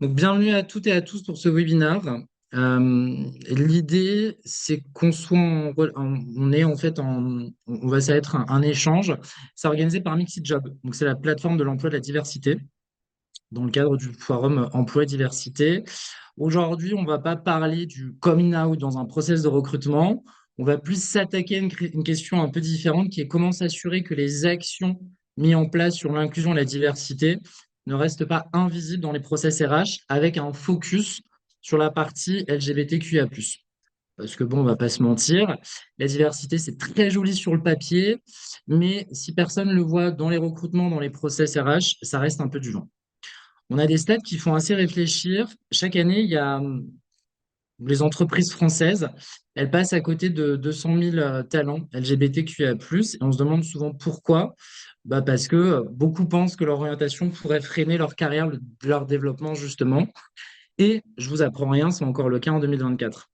Donc, bienvenue à toutes et à tous pour ce webinaire. L'idée, c'est qu'on soit on est en fait on va ça être un échange. C'est organisé par Mixijob. Donc, c'est la plateforme de l'emploi de la diversité dans le cadre du forum emploi et diversité. Aujourd'hui, on va pas parler du coming out dans un process de recrutement. On va plus s'attaquer à une question un peu différente qui est comment s'assurer que les actions mises en place sur l'inclusion et la diversité ne restent pas invisibles dans les process RH avec un focus sur la partie LGBTQIA+. Parce que bon, on va pas se mentir, la diversité, c'est très joli sur le papier, mais si personne ne le voit dans les recrutements, dans les process RH, ça reste un peu du vent. On a des stats qui font assez réfléchir. Chaque année, il y a les entreprises françaises, elles passent à côté de 200 000 talents LGBTQIA+, et on se demande souvent pourquoi. Bah parce que beaucoup pensent que leur orientation pourrait freiner leur carrière, leur développement, justement. Et je vous apprends rien, c'est encore le cas en 2024.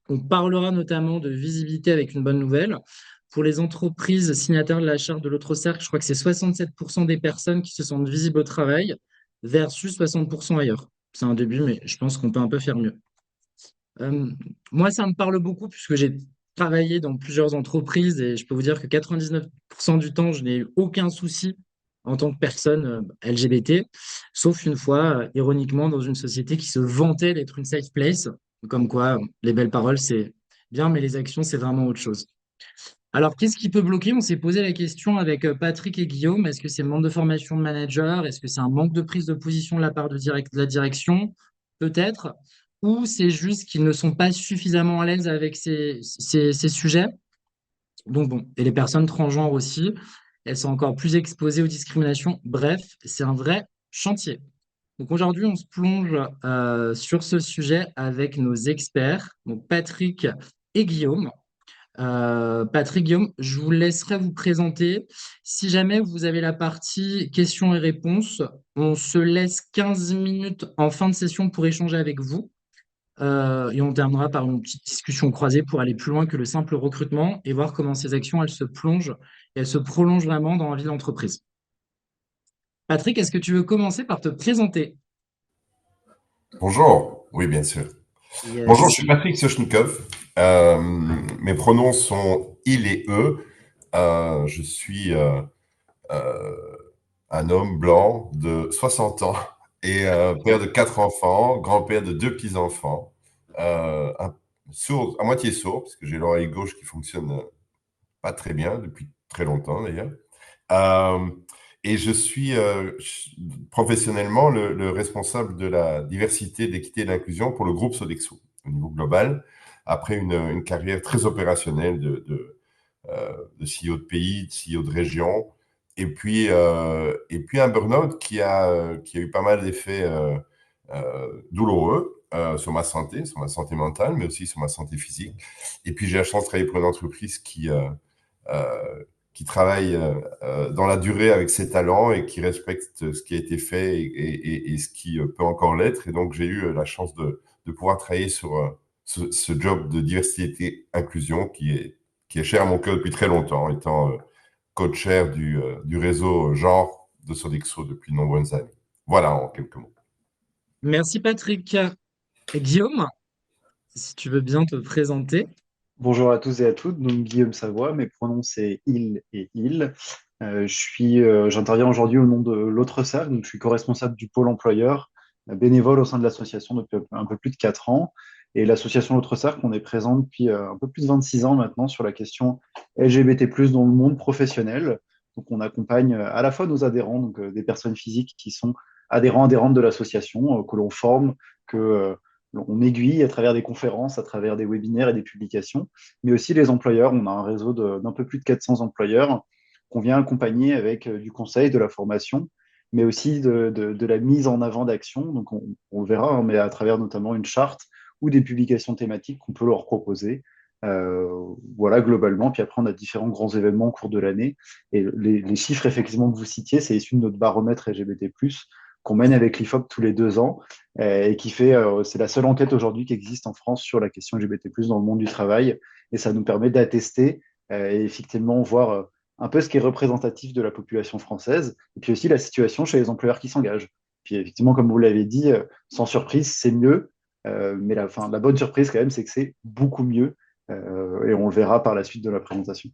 On parlera notamment de visibilité avec une bonne nouvelle. Pour les entreprises signataires de la charte de l'autre cercle, je crois que c'est 67% des personnes qui se sentent visibles au travail versus 60% ailleurs. C'est un début, mais je pense qu'on peut un peu faire mieux. Euh, Moi, ça me parle beaucoup puisque j'ai travaillé dans plusieurs entreprises et je peux vous dire que 99% du temps, je n'ai eu aucun souci en tant que personne LGBT, sauf une fois, ironiquement, dans une société qui se vantait d'être une safe place. Comme quoi, les belles paroles, c'est bien, mais les actions, c'est vraiment autre chose. Alors, qu'est-ce qui peut bloquer? On s'est posé la question avec Patrick et Guillaume. Est-ce que c'est le manque de formation de manager? Est-ce que c'est un manque de prise de position de la part de la direction? Peut-être. Ou c'est juste qu'ils ne sont pas suffisamment à l'aise avec ces sujets? Donc bon, et les personnes transgenres aussi, elles sont encore plus exposées aux discriminations. Bref, c'est un vrai chantier. Donc aujourd'hui, on se plonge sur ce sujet avec nos experts, donc Patrick et Guillaume. Patrick, Guillaume, je vous laisserai vous présenter. Si jamais vous avez la partie questions et réponses, on se laisse 15 minutes en fin de session pour échanger avec vous. Et on terminera par une petite discussion croisée pour aller plus loin que le simple recrutement et voir comment ces actions, elles se plongent et elles se prolongent vraiment dans la vie d'entreprise. Patrick, est-ce que tu veux commencer par te présenter? Bonjour, oui, bien sûr. Bonjour, je Yes. suis Patrick Sochnikov. Euh, Mes pronoms sont il et eux. Je suis euh, un homme blanc de 60 ans et père de quatre enfants, grand-père de deux petits-enfants, sourd, à moitié sourd, parce que j'ai l'oreille gauche qui fonctionne pas très bien depuis très longtemps d'ailleurs. Euh, et je suis professionnellement le responsable de la diversité, de l'équité et de l'inclusion pour le groupe Sodexo au niveau global, après une carrière très opérationnelle de CEO de pays, de CEO de région, et puis un burn-out qui a eu pas mal d'effets douloureux sur ma santé mentale, mais aussi sur ma santé physique. Et puis j'ai la chance de travailler pour une entreprise euh, qui travaille dans la durée avec ses talents et qui respecte ce qui a été fait et ce qui peut encore l'être. Et donc, j'ai eu la chance de pouvoir travailler sur ce job de diversité et inclusion qui est cher à mon cœur depuis très longtemps, étant co-chair du réseau genre de Sodexo depuis de nombreuses années. Voilà en quelques mots. Merci Patrick. Et Guillaume, si tu veux bien te présenter. Bonjour à tous et à toutes, donc Guillaume Savoie, mes pronoms c'est il et il. J'interviens aujourd'hui au nom de l'autre cercle, donc je suis co-responsable du pôle employeur, bénévole au sein de l'association depuis un peu plus de 4 ans. Et l'association L'autre cercle, on est présent depuis un peu plus de 26 ans maintenant sur la question LGBT+, dans le monde professionnel. Donc on accompagne à la fois nos adhérents, donc des personnes physiques qui sont adhérents, adhérentes de l'association, que l'on forme, que on aiguille à travers des conférences, à travers des webinaires et des publications, mais aussi les employeurs. On a un réseau d'un peu plus de 400 employeurs qu'on vient accompagner avec du conseil, de la formation, mais aussi de la mise en avant d'actions. Donc on le verra, hein, mais à travers notamment une charte ou des publications thématiques qu'on peut leur proposer. Voilà, globalement. Puis après, on a différents grands événements au cours de l'année. Et les chiffres, effectivement, que vous citiez, c'est issu de notre baromètre LGBT+, qu'on mène avec l'IFOP tous les 2 ans et qui fait, c'est la seule enquête aujourd'hui qui existe en France sur la question LGBT+, dans le monde du travail. Et ça nous permet d'attester et effectivement voir un peu ce qui est représentatif de la population française, et puis aussi la situation chez les employeurs qui s'engagent. Puis effectivement, comme vous l'avez dit, sans surprise, c'est mieux. Mais la bonne surprise quand même, c'est que c'est beaucoup mieux. Et on le verra par la suite de la présentation.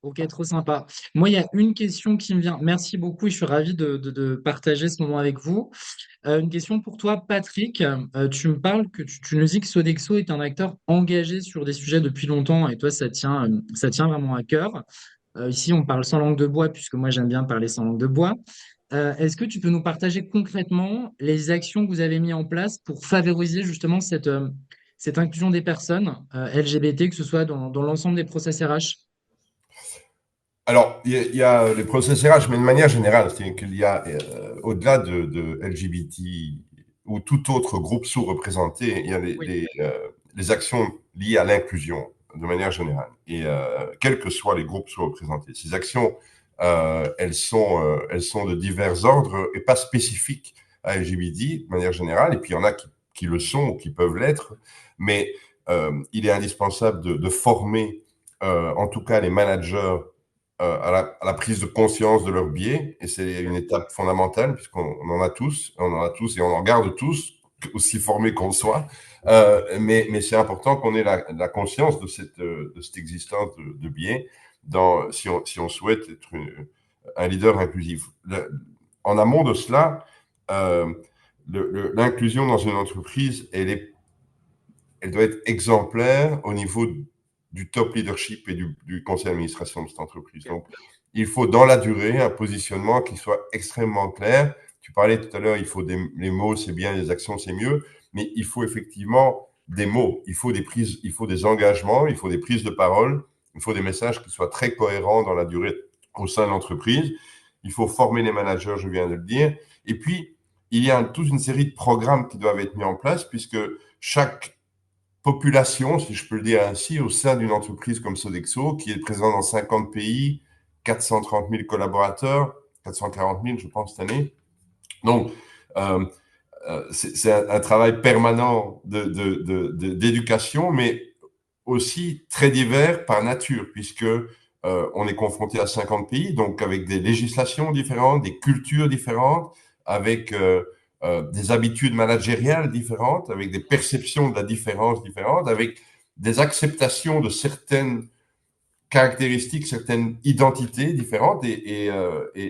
Ok, trop sympa. Moi, il y a une question qui me vient. Merci beaucoup et je suis ravi de partager ce moment avec vous. Une question pour toi, Patrick. Tu me parles que tu nous dis que Sodexo est un acteur engagé sur des sujets depuis longtemps et toi, ça tient vraiment à cœur. Ici, on parle sans langue de bois puisque moi, j'aime bien parler sans langue de bois. Est-ce que tu peux nous partager concrètement les actions que vous avez mises en place pour favoriser justement cette inclusion des personnes LGBT, que ce soit dans l'ensemble des process RH? Alors, il y a les process RH, mais de manière générale, c'est-à-dire qu'il y a, au-delà de LGBT ou tout autre groupe sous-représenté, il y a Oui, les actions liées à l'inclusion de manière générale. Et quels que soient les groupes sous-représentés, ces actions, elles sont de divers ordres et pas spécifiques à LGBT de manière générale. Et puis, il y en a qui le sont ou qui peuvent l'être. Mais il est indispensable de former, en tout cas, les managers à la prise de conscience de leurs biais, et c'est une étape fondamentale, puisqu'on on en a tous et on en garde tous, aussi formés qu'on soit, mais c'est important qu'on ait la conscience de cette existence de biais si on souhaite être un leader inclusif. En amont de cela, euh, l'inclusion dans une entreprise, elle doit être exemplaire au niveau du top leadership et du conseil d'administration de cette entreprise. ok. Donc, il faut dans la durée un positionnement qui soit extrêmement clair. Tu parlais tout à l'heure, les mots, c'est bien, les actions, c'est mieux, mais il faut effectivement des mots, il faut des engagements, il faut des prises de parole, il faut des messages qui soient très cohérents dans la durée au sein de l'entreprise. Il faut former les managers, je viens de le dire. Et puis, il y a toute une série de programmes qui doivent être mis en place puisque chaque population, si je peux le dire ainsi, au sein d'une entreprise comme Sodexo, qui est présente dans 50 pays, 430 000 collaborateurs, 440 000, je pense, cette année. Donc, euh, c'est un travail permanent d'éducation, mais aussi très divers par nature, puisque on est confronté à 50 pays, donc avec des législations différentes, des cultures différentes, avec des habitudes managériales différentes, avec des perceptions de la différence différentes, avec des acceptations de certaines caractéristiques, certaines identités différentes, et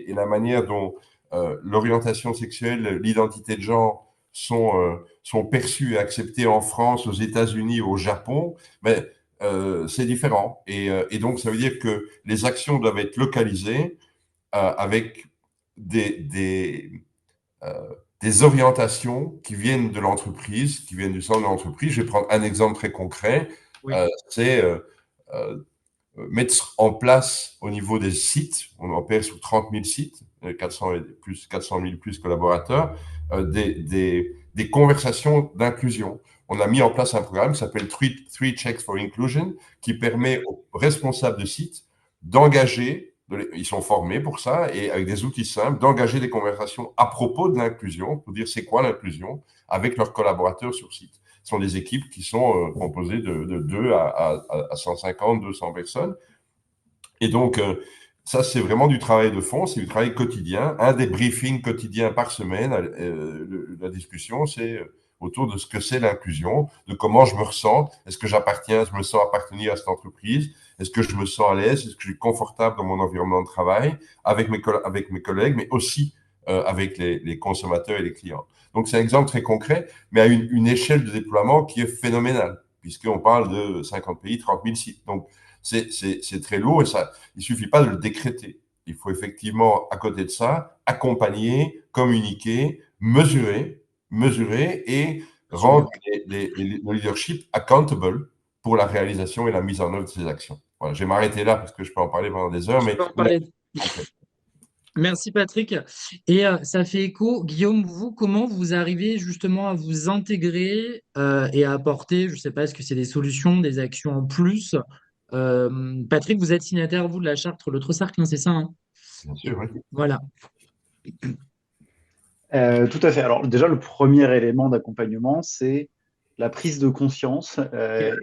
la manière dont l'orientation sexuelle, l'identité de genre sont perçues et acceptées en France, aux États-Unis, au Japon, mais c'est différent. Et donc, ça veut dire que les actions doivent être localisées avec des, euh, des orientations qui viennent de l'entreprise, qui viennent du centre de l'entreprise. Je vais prendre un exemple très concret. Oui, C'est euh, mettre en place au niveau des sites, on opère sur 30 000 sites, 400 000 plus collaborateurs, des conversations d'inclusion. On a mis en place un programme qui s'appelle Three Checks for Inclusion, qui permet aux responsables de sites d'engager, ils sont formés pour ça, et avec des outils simples, d'engager des conversations à propos de l'inclusion, pour dire c'est quoi l'inclusion, avec leurs collaborateurs sur site. Ce sont des équipes qui sont composées de 2 à 150, 200 personnes. Et donc, ça, c'est vraiment du travail de fond, c'est du travail quotidien. Un des briefings quotidiens par semaine, la discussion, c'est autour de ce que c'est l'inclusion, de comment je me ressens, est-ce que je me sens appartenir à cette entreprise, est-ce que je me sens à l'aise, est-ce que je suis confortable dans mon environnement de travail, avec mes collègues, mais aussi avec les consommateurs et les clients. Donc, c'est un exemple très concret, mais à une échelle de déploiement qui est phénoménale, puisqu'on parle de 50 pays, 30 000 sites. Donc, c'est très lourd et ça, il suffit pas de le décréter. Il faut effectivement, à côté de ça, accompagner, communiquer, mesurer et super. rendre le leadership accountable pour la réalisation et la mise en œuvre de ces actions. Voilà, je vais m'arrêter là parce que je peux en parler pendant des heures, Tu mais peux en voilà, parler. concret. Merci Patrick. Et ça fait écho, Guillaume, vous, comment vous arrivez justement à vous intégrer et à apporter, je ne sais pas, est-ce que c'est des solutions, des actions en plus? Patrick, vous êtes signataire, vous, de la charte L'autre cercle, hein, c'est ça, hein? Bien sûr, oui. Voilà. Tout à fait. Alors déjà, le premier élément d'accompagnement, c'est la prise de conscience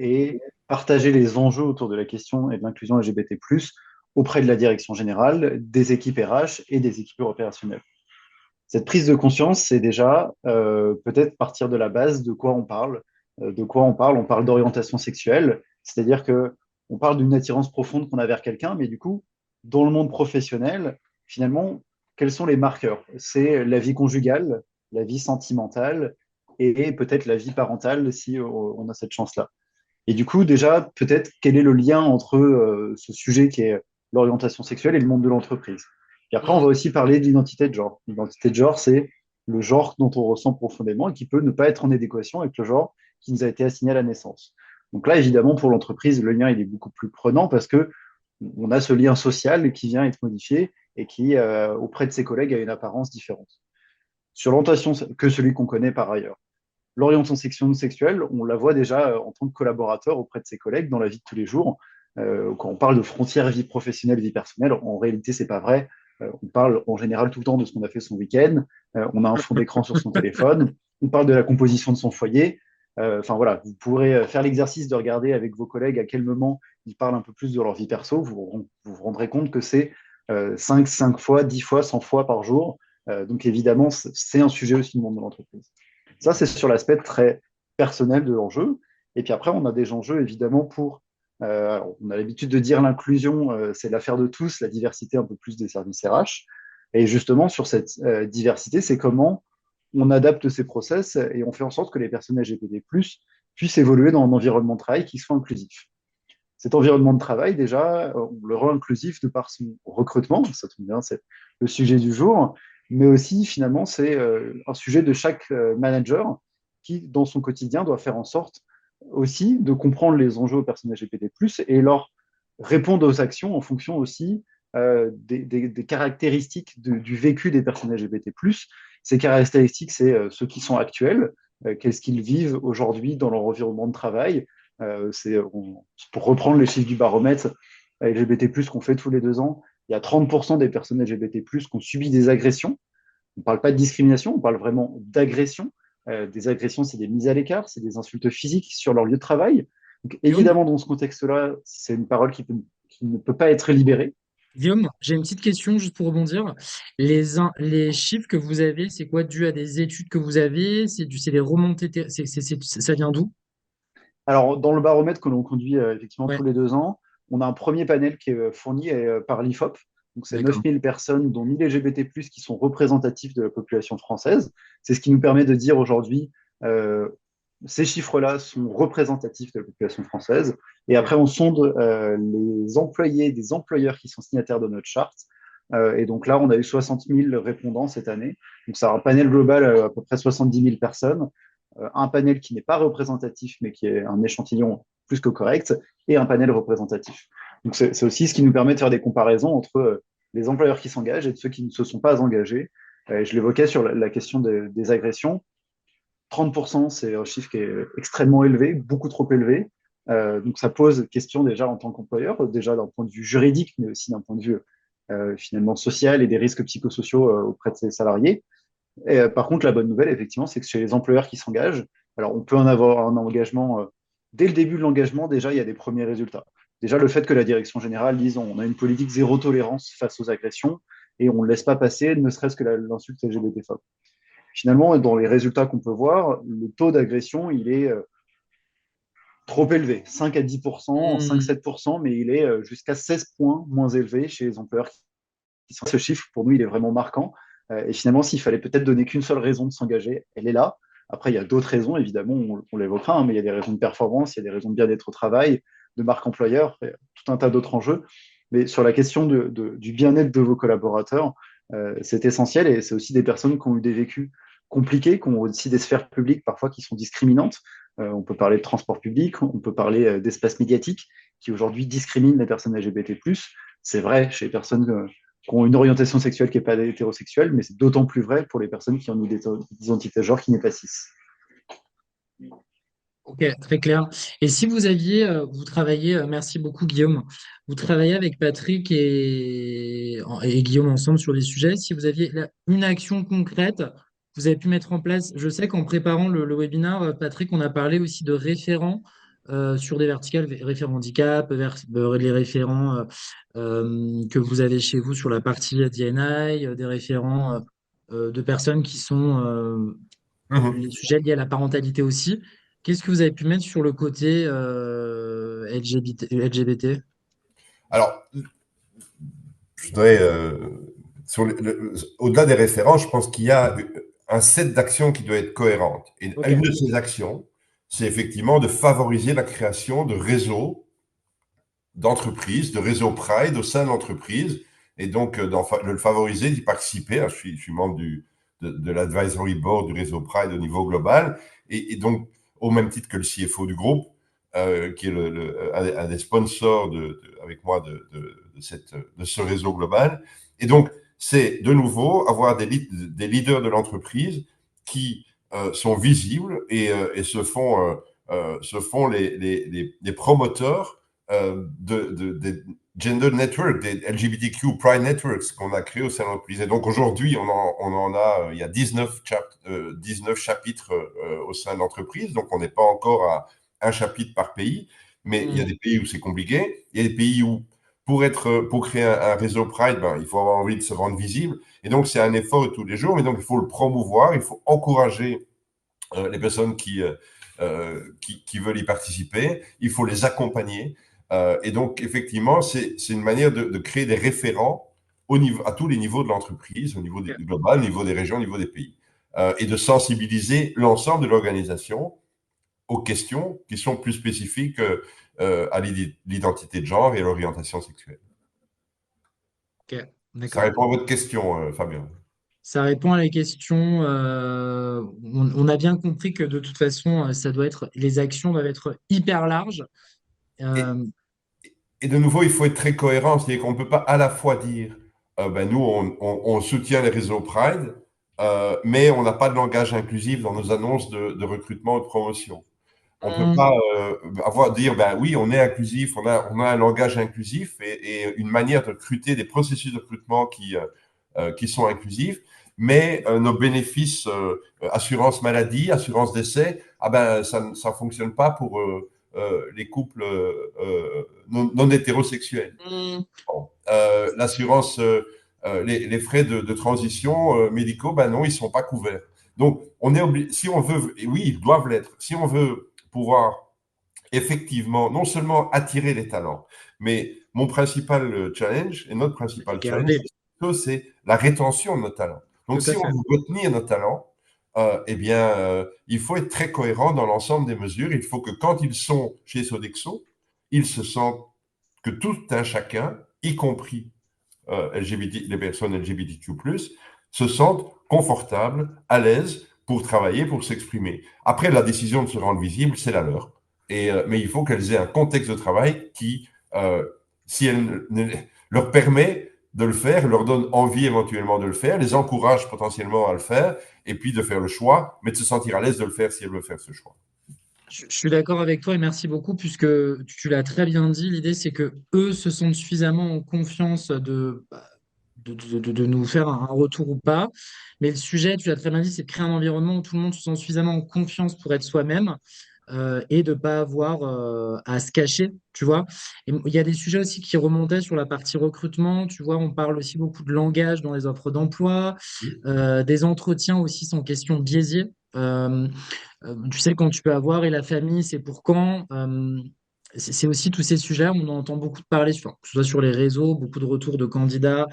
et partager les enjeux autour de la question et de l'inclusion LGBT+, auprès de la direction générale, des équipes RH et des équipes opérationnelles. Cette prise de conscience, c'est déjà peut-être partir de la base de quoi on parle. De quoi on parle? On parle d'orientation sexuelle, c'est-à-dire que on parle d'une attirance profonde qu'on a vers quelqu'un, mais du coup, dans le monde professionnel, finalement, quels sont les marqueurs? C'est la vie conjugale, la vie sentimentale et peut-être la vie parentale si on a cette chance-là. Et du coup, déjà, peut-être quel est le lien entre ce sujet qui est l'orientation sexuelle et le monde de l'entreprise. Et après, on va aussi parler de l'identité de genre. L'identité de genre, c'est le genre dont on ressent profondément et qui peut ne pas être en adéquation avec le genre qui nous a été assigné à la naissance. Donc là, évidemment, pour l'entreprise, le lien, il est beaucoup plus prenant parce que on a ce lien social qui vient être modifié et qui, auprès de ses collègues, a une apparence différente. Sur l'orientation que celui qu'on connaît par ailleurs. L'orientation sexuelle, on la voit déjà en tant que collaborateur auprès de ses collègues dans la vie de tous les jours. Quand on parle de frontières vie professionnelle, vie personnelle, en réalité, c'est pas vrai. On parle en général tout le temps de ce qu'on a fait son week-end. On a un fond d'écran sur son téléphone. On parle de la composition de son foyer. Enfin voilà, vous pourrez faire l'exercice de regarder avec vos collègues à quel moment ils parlent un peu plus de leur vie perso. Vous rendrez compte que c'est 5 fois, 10 fois, 100 fois par jour. Donc évidemment, c'est un sujet aussi du monde de l'entreprise. Ça, c'est sur l'aspect très personnel de l'enjeu. Et puis après, on a des enjeux évidemment pour, on a l'habitude de dire l'inclusion, c'est l'affaire de tous, la diversité un peu plus des services RH. Et justement, sur cette diversité, c'est comment on adapte ces process et on fait en sorte que les personnes LGBT+ puissent évoluer dans un environnement de travail qui soit inclusif. Cet environnement de travail, déjà, on le rend inclusif de par son recrutement, ça tombe bien, c'est le sujet du jour, mais aussi, finalement, c'est un sujet de chaque manager qui, dans son quotidien, doit faire en sorte aussi de comprendre les enjeux aux personnes LGBT+, et leur répondre aux actions en fonction aussi des caractéristiques du vécu des personnes LGBT+. Ces caractéristiques, c'est ceux qui sont actuels, qu'est-ce qu'ils vivent aujourd'hui dans leur environnement de travail, pour reprendre les chiffres du baromètre LGBT+, qu'on fait tous les 2 ans, il y a 30% des personnes LGBT+, qui ont subi des agressions. On ne parle pas de discrimination, on parle vraiment d'agression. Des agressions, c'est des mises à l'écart, c'est des insultes physiques sur leur lieu de travail. Donc, Guillaume, évidemment, dans ce contexte-là, c'est une parole qui ne peut pas être libérée. Guillaume, j'ai une petite question juste pour rebondir. Les chiffres que vous avez, c'est quoi dû à des études que vous avez? C'est des remontées, ça vient d'où? Alors, dans le baromètre que l'on conduit effectivement Ouais, tous les 2 ans, on a un premier panel qui est fourni par l'IFOP. Donc, c'est d'accord. 9000 personnes, dont 1000 LGBT+, qui sont représentatifs de la population française. C'est ce qui nous permet de dire aujourd'hui, euh, ces chiffres-là sont représentatifs de la population française. Et Ok. après, on sonde les employés des employeurs qui sont signataires de notre charte. Et donc là, on a eu 60 000 répondants cette année. Donc, c'est un panel global à peu près 70 000 personnes, un panel qui n'est pas représentatif, mais qui est un échantillon plus que correct, et un panel représentatif. Donc c'est aussi ce qui nous permet de faire des comparaisons entre les employeurs qui s'engagent et ceux qui ne se sont pas engagés. Je l'évoquais sur la question des agressions. 30%, c'est un chiffre qui est extrêmement élevé, beaucoup trop élevé. Donc ça pose question déjà en tant qu'employeur, déjà d'un point de vue juridique, mais aussi d'un point de vue finalement social et des risques psychosociaux auprès de ses salariés. Et, par contre, la bonne nouvelle, effectivement, c'est que chez les employeurs qui s'engagent, alors on peut en avoir un engagement, dès le début de l'engagement, déjà, il y a des premiers résultats. Déjà, le fait que la direction générale dise on a une politique zéro tolérance face aux agressions et on ne laisse pas passer ne serait-ce que l'insulte LGBTphobe. Finalement, dans les résultats qu'on peut voir, le taux d'agression, il est trop élevé, 5 à 10%, Hmm. 5-7%, mais il est jusqu'à 16 points moins élevé chez les employeurs qui sont. Ce chiffre, pour nous, il est vraiment marquant. Et finalement, s'il fallait peut-être donner qu'une seule raison de s'engager, elle est là. Après, il y a d'autres raisons, évidemment, on l'évoquera, hein, mais il y a des raisons de performance, il y a des raisons de bien-être au travail, de marque employeur, tout un tas d'autres enjeux. Mais sur la question du bien-être de vos collaborateurs, c'est essentiel et c'est aussi des personnes qui ont eu des vécus compliqués, qui ont aussi des sphères publiques parfois qui sont discriminantes. On peut parler de transport public, on peut parler d'espace médiatique qui aujourd'hui discriminent les personnes LGBT+. C'est vrai chez les personnes qui ont une orientation sexuelle qui n'est pas hétérosexuelle, mais c'est d'autant plus vrai pour les personnes qui ont une identité de genre qui n'est pas cis. Ok, très clair. Et si vous aviez, vous travaillez, merci beaucoup Guillaume, vous travaillez avec Patrick et Guillaume ensemble sur des sujets, si vous aviez une action concrète, vous avez pu mettre en place, je sais qu'en préparant le webinaire, Patrick, on a parlé aussi de référents sur des verticales, référents handicap, les référents que vous avez chez vous sur la partie D&I, des référents de personnes qui sont Mhm. les sujets liés à la parentalité aussi. Qu'est-ce que vous avez pu mettre sur le côté LGBT? Alors, je voudrais, au-delà des références, je pense qu'il y a un set d'actions qui doit être cohérente. Et Ok. une de ces actions, c'est effectivement de favoriser la création de réseaux d'entreprises, de réseaux Pride au sein de l'entreprise, et donc de le favoriser, d'y participer. Je suis membre de l'advisory board du réseau Pride au niveau global, et donc au même titre que le CFO du groupe, qui est un des sponsors avec moi de ce réseau global. Et donc, c'est de nouveau avoir des leaders de l'entreprise qui sont visibles et se font les promoteurs des gender networks, des LGBTQ Pride Networks qu'on a créés au sein de l'entreprise. Et donc aujourd'hui, on en a, il y a 19 chapitres au sein de l'entreprise, donc on n'est pas encore à un chapitre par pays, mais il y a Mm. des pays où c'est compliqué, il y a des pays où pour créer un réseau Pride, ben, il faut avoir envie de se rendre visible. Et donc, c'est un effort de tous les jours, mais donc il faut le promouvoir, il faut encourager les personnes qui veulent y participer, il faut les accompagner. Et donc, effectivement, c'est une manière de créer des référents à tous les niveaux de l'entreprise, au niveau Ok. global, au niveau des régions, au niveau des pays, et de sensibiliser l'ensemble de l'organisation aux questions qui sont plus spécifiques à l'identité de genre et à l'orientation sexuelle. Ok. Ça D'accord. répond à votre question, Fabien. Ça répond à la question. On a bien compris que de toute façon, ça doit être, les actions doivent être hyper larges. Et, Euh, Et de nouveau, il faut être très cohérent. C'est-à-dire qu'on ne peut pas à la fois dire, ben nous, on soutient les réseaux Pride, mais on n'a pas de langage inclusif dans nos annonces de recrutement ou de promotion. On ne peut mm, pas dire, ben oui, on est inclusif, on a un langage inclusif et une manière de recruter, des processus de recrutement qui sont inclusifs, mais nos bénéfices, assurance maladie, assurance décès, ah ben ça ne fonctionne pas pour les couples non hétérosexuels. mm. Bon. L'assurance, les frais de transition médicaux, ben non, ils ne sont pas couverts. Donc, si on veut, et oui, ils doivent l'être, si on veut pouvoir effectivement non seulement attirer les talents, mais mon principal challenge et notre Les principal challenge, garder, c'est la rétention de nos talents. tout Donc, à si on fait. veut retenir nos talents, eh bien, il faut être très cohérent dans l'ensemble des mesures. Il faut que quand ils sont chez Sodexo, ils se sentent que tout un chacun, y compris les personnes LGBTQ+, se sentent confortables, à l'aise pour travailler, pour s'exprimer. Après, la décision de se rendre visible, c'est la leur. Mais il faut qu'elles aient un contexte de travail qui, si elle leur permet de le faire, leur donne envie éventuellement de le faire, les encourage potentiellement à le faire, et puis de faire le choix, mais de se sentir à l'aise de le faire si elles veulent faire ce choix. Je suis d'accord avec toi et merci beaucoup puisque tu l'as très bien dit. L'idée, c'est que eux se sentent suffisamment en confiance de nous faire un retour ou pas. Mais le sujet, tu l'as très bien dit, c'est de créer un environnement où tout le monde se sent suffisamment en confiance pour être soi-même et de ne pas avoir à se cacher, tu vois. Et il y a des sujets aussi qui remontaient sur la partie recrutement. Tu vois, on parle aussi beaucoup de langage dans les offres d'emploi. Des entretiens aussi sont question biaisées. Tu sais, quand tu peux avoir et la famille, c'est pour quand? C'est aussi tous ces sujets, on en entend beaucoup parler, que ce soit sur les réseaux, beaucoup de retours de candidats,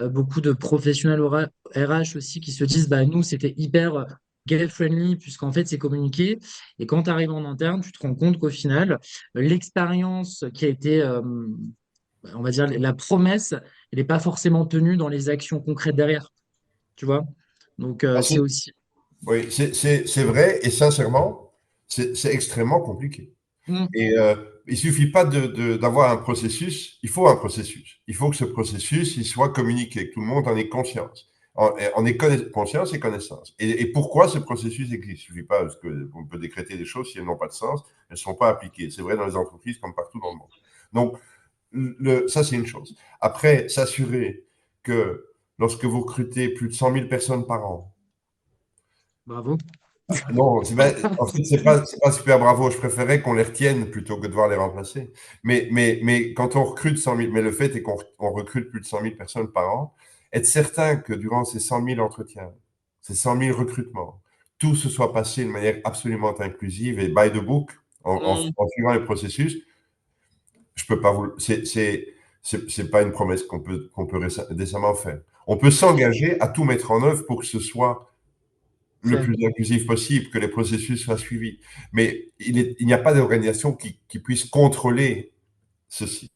beaucoup de professionnels RH aussi qui se disent, bah, nous, c'était hyper gay-friendly, puisqu'en fait, c'est communiqué. Et quand tu arrives en interne, tu te rends compte qu'au final, l'expérience qui a été, on va dire, la promesse, elle n'est pas forcément tenue dans les actions concrètes derrière, tu vois? Donc, Ah, c'est aussi. oui, c'est vrai, et sincèrement, c'est extrêmement compliqué. Mm, Et il suffit pas d'avoir un processus, il faut un processus. Il faut que ce processus il soit communiqué, que tout le monde en ait conscience. En ait conscience et connaissance. Et pourquoi ce processus existe? Il suffit pas, parce qu'on peut décréter des choses si elles n'ont pas de sens, elles ne sont pas appliquées. C'est vrai dans les entreprises comme partout dans le monde. Donc, ça, c'est une chose. Après, s'assurer que lorsque vous recrutez plus de 100 000 personnes par an, bravo. non, en fait, c'est pas super bravo. Je préférais qu'on les retienne plutôt que de devoir les remplacer. Mais quand on recrute 100 000, mais le fait est qu'on recrute plus de 100 000 personnes par an, être certain que durant ces 100 000 entretiens, ces 100 000 recrutements, tout se soit passé de manière absolument inclusive et by the book, Mm. en suivant les processus, je peux pas vous. C'est pas une promesse qu'on peut décemment faire. On peut s'engager à tout mettre en œuvre pour que ce soit le Fait. plus inclusif possible, que les processus soient suivis. Mais il n'y a pas d'organisation qui puisse contrôler ceci.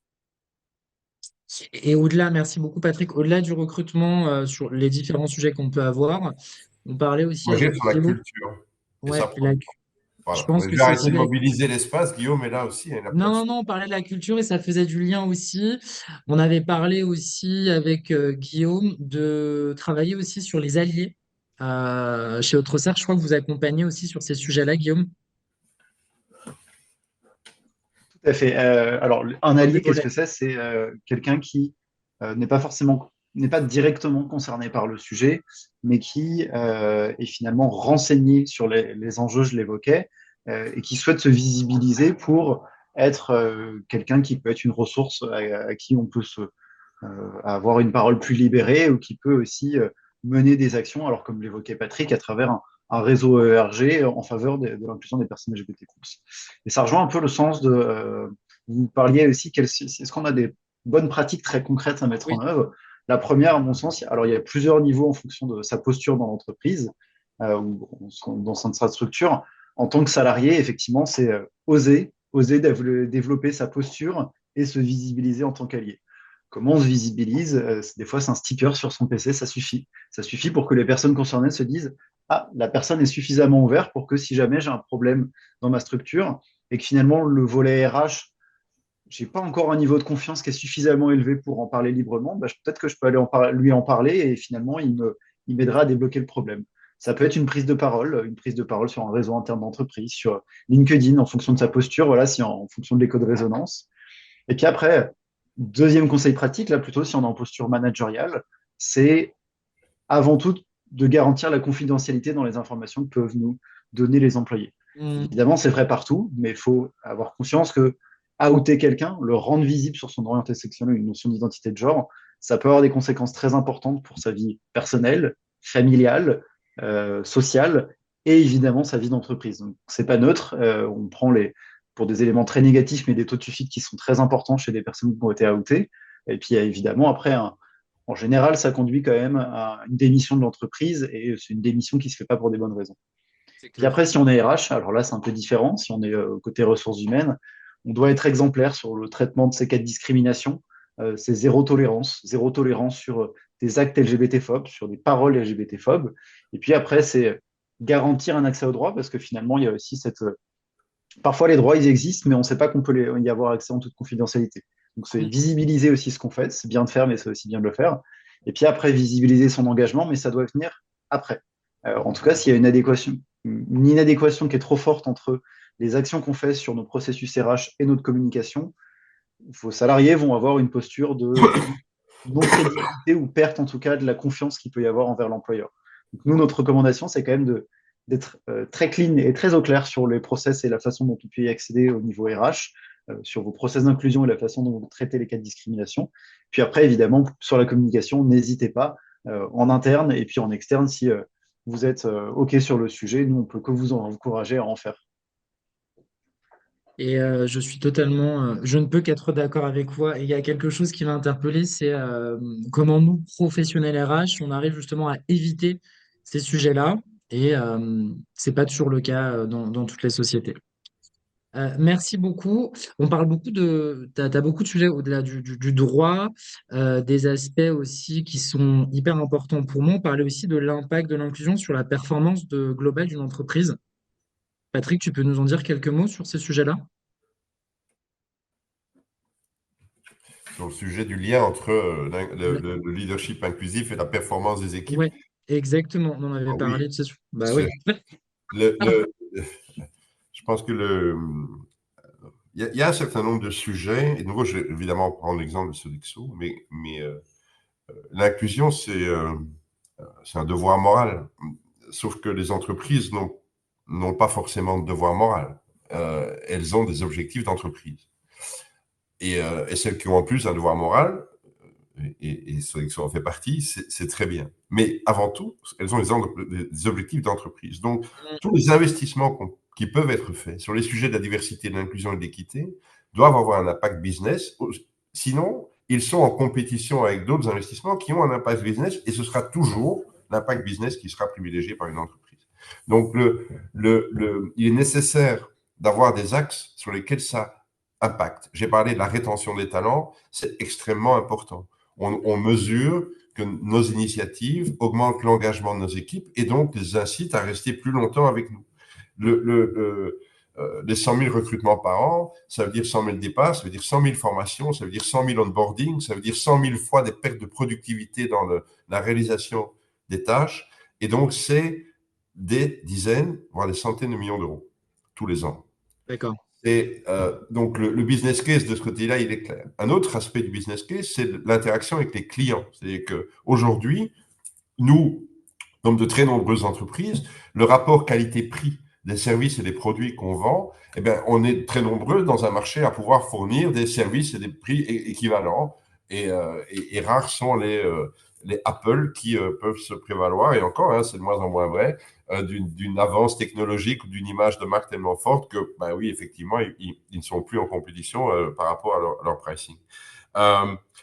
Et au-delà, merci beaucoup Patrick, au-delà du recrutement sur les différents sujets qu'on peut avoir, on parlait aussi Projet avec sur la Guillaume. culture et sa Ouais, production. je Voilà. pense Mais que je vais c'est arrêter de vrai. mobiliser l'espace. Guillaume est là aussi. Il a plein Non, de non, choses. non, on parlait de la culture et ça faisait du lien aussi. On avait parlé aussi avec Guillaume de travailler aussi sur les alliés. Chez Autrosar, je crois que vous accompagnez aussi sur ces sujets-là, Guillaume. Tout à fait. Alors, un Sur des allié, qu'est-ce volets. que c'est? C'est quelqu'un qui n'est pas directement concerné par le sujet, mais qui est finalement renseigné sur les enjeux, je l'évoquais, et qui souhaite se visibiliser pour être quelqu'un qui peut être une ressource à qui on peut avoir une parole plus libérée ou qui peut aussi mener des actions, alors comme l'évoquait Patrick, à travers un réseau ERG en faveur de l'inclusion des personnes LGBT+. Et ça rejoint un peu le sens de... vous parliez aussi, est-ce qu'on a des bonnes pratiques très concrètes à mettre Oui. en œuvre? La première, à mon sens, alors il y a plusieurs niveaux en fonction de sa posture dans l'entreprise ou dans sa structure. En tant que salarié, effectivement, c'est oser développer sa posture et se visibiliser en tant qu'allié. Comment on se visibilise? Des fois, c'est un sticker sur son PC, ça suffit. Ça suffit pour que les personnes concernées se disent, ah, la personne est suffisamment ouverte pour que si jamais j'ai un problème dans ma structure et que finalement le volet RH, j'ai pas encore un niveau de confiance qui est suffisamment élevé pour en parler librement, bah, peut-être que je peux aller lui en parler et finalement il m'aidera à débloquer le problème. Ça peut être une prise de parole sur un réseau interne d'entreprise, sur LinkedIn en fonction de sa posture, voilà, si en fonction de l'écho de résonance. Et puis après, deuxième conseil pratique, là plutôt si on est en posture managériale, c'est avant tout de garantir la confidentialité dans les informations que peuvent nous donner les employés. Mm. Évidemment, c'est vrai partout, mais il faut avoir conscience que outer quelqu'un, le rendre visible sur son orientation sexuelle, une notion d'identité de genre, ça peut avoir des conséquences très importantes pour sa vie personnelle, familiale, sociale et évidemment sa vie d'entreprise. Donc, c'est pas neutre. On prend pour des éléments très négatifs, mais des taux de suicide qui sont très importants chez des personnes qui ont été outées. Et puis, évidemment, après, en général, ça conduit quand même à une démission de l'entreprise et c'est une démission qui ne se fait pas pour des bonnes raisons. C'est Puis clair. après, si on est RH, alors là, c'est un peu différent. Si on est côté ressources humaines, on doit être exemplaire sur le traitement de ces cas de discrimination. C'est zéro tolérance sur des actes LGBT-phobes, sur des paroles LGBT-phobes. Et puis après, c'est garantir un accès aux droits parce que finalement, il y a aussi cette. Parfois, les droits, ils existent, mais on ne sait pas qu'on peut y avoir accès en toute confidentialité. Donc, c'est Mm. visibiliser aussi ce qu'on fait. C'est bien de faire, mais c'est aussi bien de le faire. Et puis après, visibiliser son engagement, mais ça doit venir après. En tout cas, s'il y a une inadéquation qui est trop forte entre les actions qu'on fait sur nos processus RH et notre communication, vos salariés vont avoir une posture de non-crédibilité ou perte en tout cas de la confiance qu'il peut y avoir envers l'employeur. Donc nous, notre recommandation, c'est quand même d'être très clean et très au clair sur les process et la façon dont on peut y accéder au niveau RH, sur vos process d'inclusion et la façon dont vous traitez les cas de discrimination. Puis après, évidemment, sur la communication, n'hésitez pas en interne et puis en externe si vous êtes OK sur le sujet. Nous, on peut que vous encourager à en faire. Et je ne peux qu'être d'accord avec toi. Et il y a quelque chose qui m'a interpellé, c'est comment nous, professionnels RH, on arrive justement à éviter ces sujets-là. Et c'est pas toujours le cas dans toutes les sociétés. Merci beaucoup. On parle beaucoup t'as beaucoup de sujets au-delà du droit, des aspects aussi qui sont hyper importants pour moi. On parlait aussi de l'impact de l'inclusion sur la performance globale d'une entreprise. Patrick, tu peux nous en dire quelques mots sur ces sujets-là? Sur le sujet du lien entre le leadership inclusif et la performance des équipes. Ouais, exactement. On en Ah avait oui, parlé de ça. Bah c'est oui. le, le- je pense que il y a un certain nombre de sujets, et de nouveau, je vais évidemment prendre l'exemple de Sodexo, mais l'inclusion, c'est un devoir moral. Sauf que les entreprises n'ont pas forcément de devoir moral. Elles ont des objectifs d'entreprise. Et celles qui ont en plus un devoir moral, et Sodexo en fait partie, c'est très bien. Mais avant tout, elles ont des objectifs d'entreprise. Donc, tous les investissements qui peuvent être faits sur les sujets de la diversité, de l'inclusion et de l'équité doivent avoir un impact business. Sinon, ils sont en compétition avec d'autres investissements qui ont un impact business et ce sera toujours l'impact business qui sera privilégié par une entreprise. Donc, il est nécessaire d'avoir des axes sur lesquels ça impacte. J'ai parlé de la rétention des talents, c'est extrêmement important. On mesure que nos initiatives augmentent l'engagement de nos équipes et donc les incitent à rester plus longtemps avec nous. Les 100 000 recrutements par an, ça veut dire 100 000 départs, ça veut dire 100 000 formations, ça veut dire 100 000 onboarding, ça veut dire 100 000 fois des pertes de productivité dans la réalisation des tâches. Et donc, c'est des dizaines, voire des centaines de millions d'euros tous les ans. D'accord. Et donc, le business case de ce côté-là, il est clair. Un autre aspect du business case, c'est l'interaction avec les clients. C'est-à-dire qu'aujourd'hui, nous, comme de très nombreuses entreprises, le rapport qualité-prix des services et des produits qu'on vend, eh bien, on est très nombreux dans un marché à pouvoir fournir des services et des prix équivalents. Et rares sont les Apple qui peuvent se prévaloir, et encore, hein, c'est de moins en moins vrai, d'une avance technologique ou d'une image de marque tellement forte que, ben oui, effectivement, ils ne sont plus en compétition par rapport à leur pricing.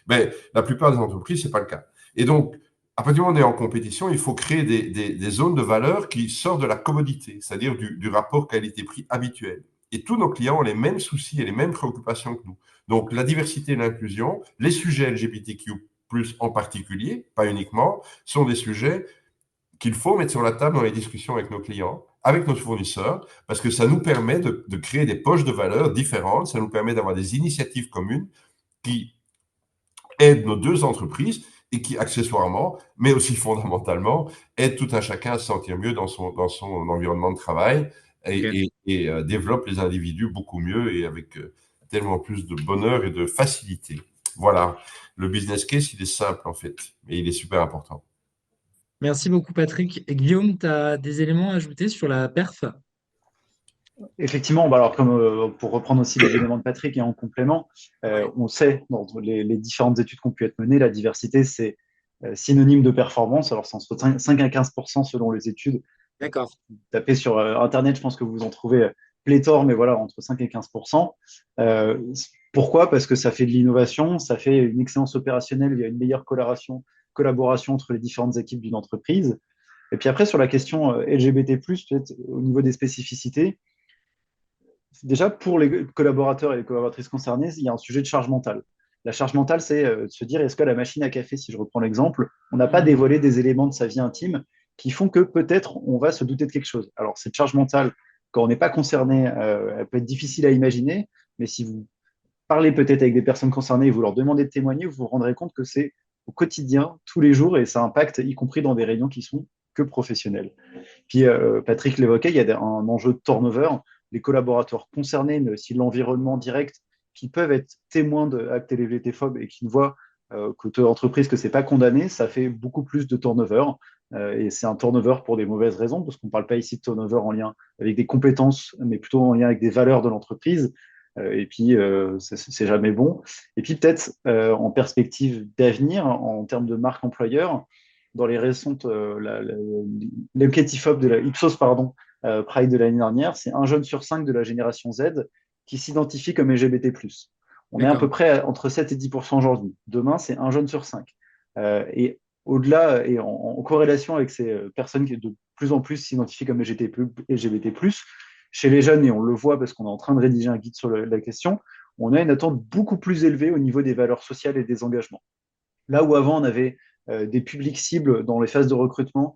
Mais la plupart des entreprises, ce n'est pas le cas. Et donc, à partir du moment où on est en compétition, il faut créer des zones de valeur qui sortent de la commodité, c'est-à-dire du rapport qualité-prix habituel. Et tous nos clients ont les mêmes soucis et les mêmes préoccupations que nous. Donc, la diversité et l'inclusion, les sujets LGBTQ+, en particulier, pas uniquement, sont des sujets qu'il faut mettre sur la table dans les discussions avec nos clients, avec nos fournisseurs, parce que ça nous permet de créer des poches de valeur différentes, ça nous permet d'avoir des initiatives communes qui aident nos deux entreprises et qui, accessoirement, mais aussi fondamentalement, aident tout un chacun à se sentir mieux dans son environnement de travail et développe les individus beaucoup mieux et avec tellement plus de bonheur et de facilité. Voilà. Le business case, il est simple en fait, mais il est super important. Merci beaucoup, Patrick. Et Guillaume, tu as des éléments à ajouter sur la perf? Effectivement, bah alors pour reprendre aussi les éléments de Patrick et en complément, on sait dans les différentes études qui ont pu être menées, la diversité, c'est synonyme de performance. Alors, c'est entre 5 à 15% selon les études. D'accord. Tapez sur Internet, je pense que vous en trouvez pléthore, mais voilà, entre 5 et 15%. Pourquoi? Parce que ça fait de l'innovation, ça fait une excellence opérationnelle, il y a une meilleure collaboration entre les différentes équipes d'une entreprise. Et puis après, sur la question LGBT+, peut-être au niveau des spécificités, déjà, pour les collaborateurs et les collaboratrices concernées, il y a un sujet de charge mentale. La charge mentale, c'est de se dire, est-ce que la machine à café, si je reprends l'exemple, on n'a pas dévoilé des éléments de sa vie intime qui font que peut-être on va se douter de quelque chose. Alors, cette charge mentale, quand on n'est pas concerné, elle peut être difficile à imaginer, mais si vous parlez peut-être avec des personnes concernées et vous leur demandez de témoigner, vous vous rendrez compte que c'est au quotidien, tous les jours, et ça impacte, y compris dans des réunions qui sont que professionnelles. Puis Patrick l'évoquait, il y a un enjeu de turnover. Les collaborateurs concernés, mais aussi l'environnement direct, qui peuvent être témoins d'actes LGBTphobes et qui ne voient côté entreprise que ce n'est pas condamné, ça fait beaucoup plus de turnover. Et c'est un turnover pour des mauvaises raisons, parce qu'on ne parle pas ici de turnover en lien avec des compétences, mais plutôt en lien avec des valeurs de l'entreprise. Et puis, c'est jamais bon. Et puis, peut-être en perspective d'avenir, en termes de marque employeur, dans les récentes, l'Epcatifob de la Ipsos, pardon, Pride de l'année dernière, c'est un jeune sur 5 de la génération Z qui s'identifie comme LGBT+. On est à peu près entre 7 et 10% aujourd'hui. Demain, c'est un jeune sur 5. Et au-delà, et en corrélation avec ces personnes qui de plus en plus s'identifient comme LGBT+, chez les jeunes, et on le voit parce qu'on est en train de rédiger un guide sur la question, on a une attente beaucoup plus élevée au niveau des valeurs sociales et des engagements. Là où avant, on avait des publics cibles dans les phases de recrutement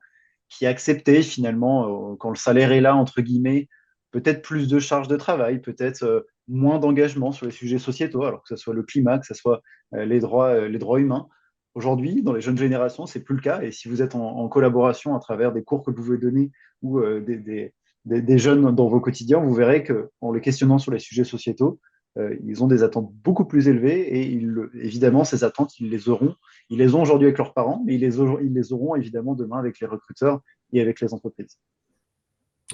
qui acceptaient finalement, quand le salaire est là, entre guillemets, peut-être plus de charges de travail, peut-être moins d'engagement sur les sujets sociétaux, alors que ce soit le climat, que ce soit les droits humains. Aujourd'hui, dans les jeunes générations, c'est plus le cas. Et si vous êtes en collaboration à travers des cours que vous pouvez donner ou des jeunes dans vos quotidiens, vous verrez qu'en les questionnant sur les sujets sociétaux, ils ont des attentes beaucoup plus élevées et évidemment, ces attentes, ils les auront. Ils les ont aujourd'hui avec leurs parents, mais ils les auront évidemment demain avec les recruteurs et avec les entreprises.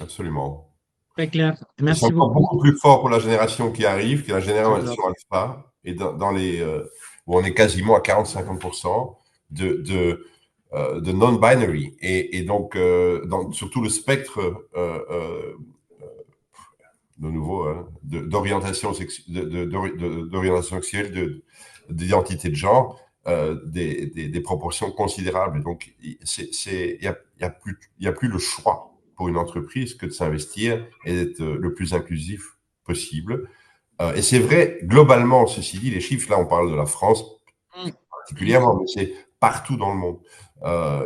Absolument. Très clair. Et c'est Merci encore beaucoup. beaucoup plus fort pour la génération qui arrive, qui est la génération alpha. Et dans où on est quasiment à 40-50% de non-binary. Et donc, sur tout le spectre de nouveau, hein, d'orientation d'orientation sexuelle, d'identité de genre, des proportions considérables. Donc, il y a plus le choix pour une entreprise que de s'investir et d'être le plus inclusif possible. Et c'est vrai, globalement, ceci dit, les chiffres, là, on parle de la France particulièrement, mais c'est partout dans le monde.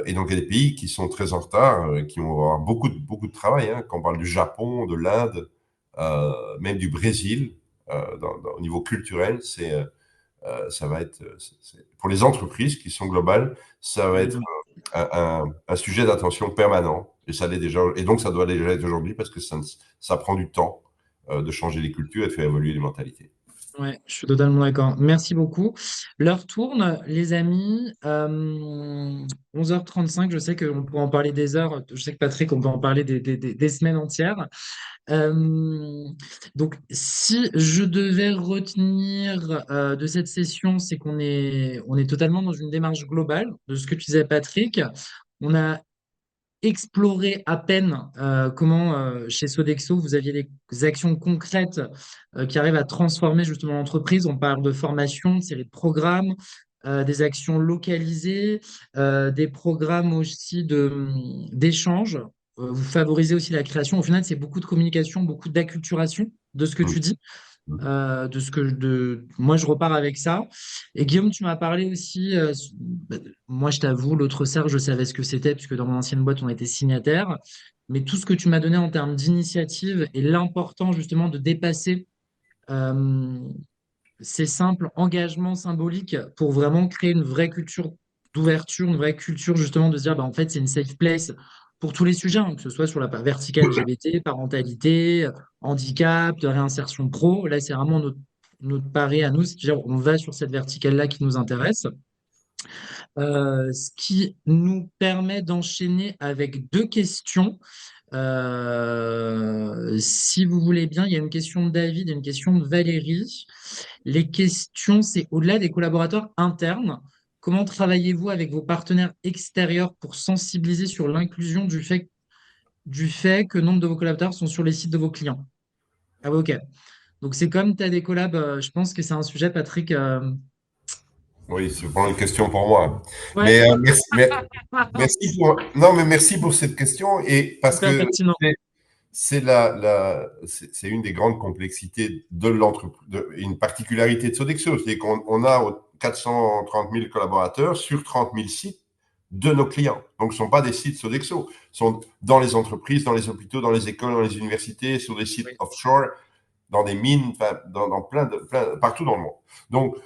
Et donc, il y a des pays qui sont très en retard, qui vont avoir beaucoup de travail. Hein, quand on parle du Japon, de l'Inde, même du Brésil, au niveau culturel, ça va être, pour les entreprises qui sont globales, ça va être un sujet d'attention permanent. Et ça l'est déjà, et donc ça doit déjà être aujourd'hui parce que ça prend du temps de changer les cultures et de faire évoluer les mentalités. Ouais, je suis totalement d'accord. Merci beaucoup. L'heure tourne, les amis. 11h35, je sais qu'on peut en parler des heures. Je sais que Patrick, on peut en parler des semaines entières. Euh, donc, si je devais retenir de cette session, c'est on est totalement dans une démarche globale de ce que tu disais, Patrick. On a exploré à peine comment, chez Sodexo, vous aviez des actions concrètes qui arrivent à transformer justement l'entreprise. On parle de formation, de série de programmes, des actions localisées, des programmes aussi d'échange. Vous favorisez aussi la création. Au final, c'est beaucoup de communication, beaucoup d'acculturation de ce que Mm. tu dis. Mm. Moi je repars avec ça. Et Guillaume, tu m'as parlé aussi, moi je t'avoue, l'autre cerf, je savais ce que c'était, puisque dans mon ancienne boîte, on était signataire. Mais tout ce que tu m'as donné en termes d'initiative et l'important justement de dépasser euh, ces simples engagements symboliques pour vraiment créer une vraie culture d'ouverture, une vraie culture justement de se dire, bah, en fait, c'est une safe place pour tous les sujets, hein, que ce soit sur la verticale LGBT, parentalité, handicap, de réinsertion pro. Là, c'est vraiment notre pari à nous, c'est-à-dire on va sur cette verticale-là qui nous intéresse. Ce qui nous permet d'enchaîner avec deux questions. Si vous voulez bien, il y a une question de David et une question de Valérie. Les questions, c'est au-delà des collaborateurs internes, comment travaillez-vous avec vos partenaires extérieurs pour sensibiliser sur l'inclusion du fait que nombre de vos collaborateurs sont sur les sites de vos clients? Ah ouais, ok. Donc c'est comme tu as des collabs, je pense que c'est un sujet, Patrick. Oui, c'est vraiment une question pour moi. Ouais, Mais non, mais merci pour cette question et parce super que pertinent. c'est c'est une des grandes complexités de l'entreprise, une particularité de Sodexo, c'est qu'on a 430 000 collaborateurs sur 30 000 sites de nos clients. Donc, ce ne sont pas des sites Sodexo, ce sont dans les entreprises, dans les hôpitaux, dans les écoles, dans les universités, sur des sites Oui. offshore, dans des mines, enfin, dans partout dans le monde. Donc,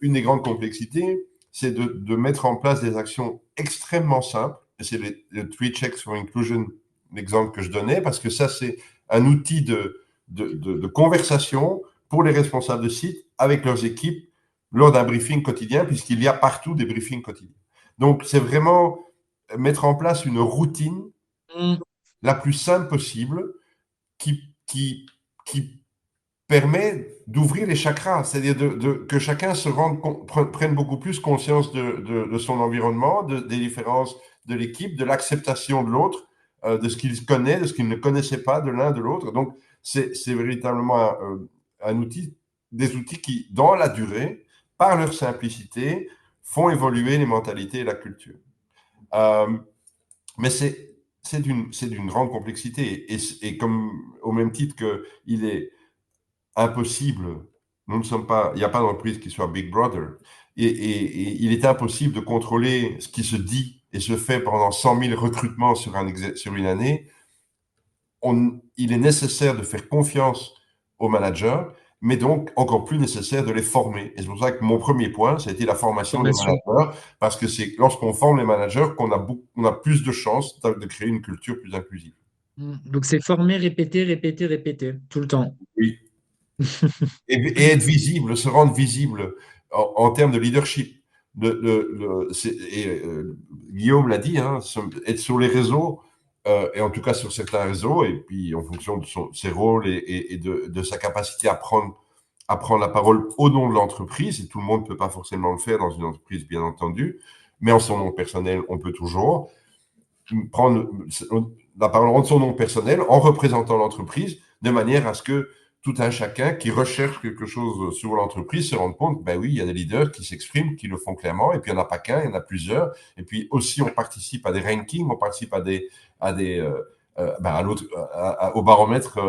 une des grandes complexités, c'est de mettre en place des actions extrêmement simples. C'est le Three Checks for Inclusion, l'exemple que je donnais, parce que ça, c'est un outil de conversation pour les responsables de site avec leurs équipes lors d'un briefing quotidien, puisqu'il y a partout des briefings quotidiens. Donc, c'est vraiment mettre en place une routine Mm, la plus simple possible qui permet d'ouvrir les chakras, c'est-à-dire que chacun prenne beaucoup plus conscience de son environnement, des différences de l'équipe, de l'acceptation de l'autre, de ce qu'il connaît, de ce qu'il ne connaissait pas de l'un de l'autre. Donc, c'est véritablement un outil, des outils qui, dans la durée, par leur simplicité, font évoluer les mentalités et la culture. Euh, mais c'est d'une grande complexité. Et comme au même titre qu'il est impossible. Nous ne sommes pas, il n'y a pas d'entreprise qui soit Big Brother. Et il est impossible de contrôler ce qui se dit et se fait pendant 100 000 recrutements sur une année. Il est nécessaire de faire confiance aux managers, mais donc encore plus nécessaire de les former. Et c'est pour ça que mon premier point, ça a été la formation des formation. managers, parce que c'est lorsqu'on forme les managers qu'on a plus de chances de créer une culture plus inclusive. Donc c'est former, répéter, répéter, répéter, tout le temps. Oui. Et être visible, se rendre visible en termes de leadership. Guillaume l'a dit, hein, être sur les réseaux, et en tout cas sur certains réseaux, et puis en fonction de ses rôles et de sa capacité à prendre à prendre la parole au nom de l'entreprise, et tout le monde ne peut pas forcément le faire dans une entreprise, bien entendu, mais en son nom personnel, on peut toujours prendre la parole en son nom personnel, en représentant l'entreprise, de manière à ce que tout un chacun qui recherche quelque chose sur l'entreprise se rende compte, ben oui, il y a des leaders qui s'expriment, qui le font clairement, et puis il n'y en a pas qu'un, il y en a plusieurs. Et puis aussi, on participe à des rankings, on participe au baromètre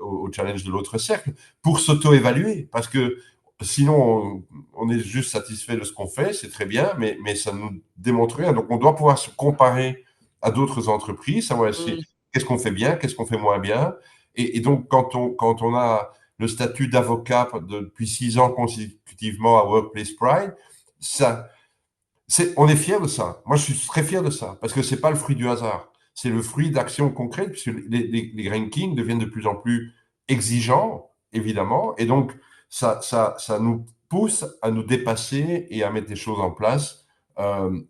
au challenge de l'autre cercle pour s'auto-évaluer. Parce que sinon, on est juste satisfait de ce qu'on fait, c'est très bien, mais ça nous démontre rien. Donc, on doit pouvoir se comparer à d'autres entreprises, savoir Mm. qu'est-ce qu'on fait bien, qu'est-ce qu'on fait moins bien. Et donc, quand on a le statut d'avocat depuis 6 ans consécutivement à Workplace Pride, ça, on est fier de ça. Moi, je suis très fier de ça, parce que c'est pas le fruit du hasard. C'est le fruit d'actions concrètes, puisque les rankings deviennent de plus en plus exigeants, évidemment, et donc ça nous pousse à nous dépasser et à mettre des choses en place,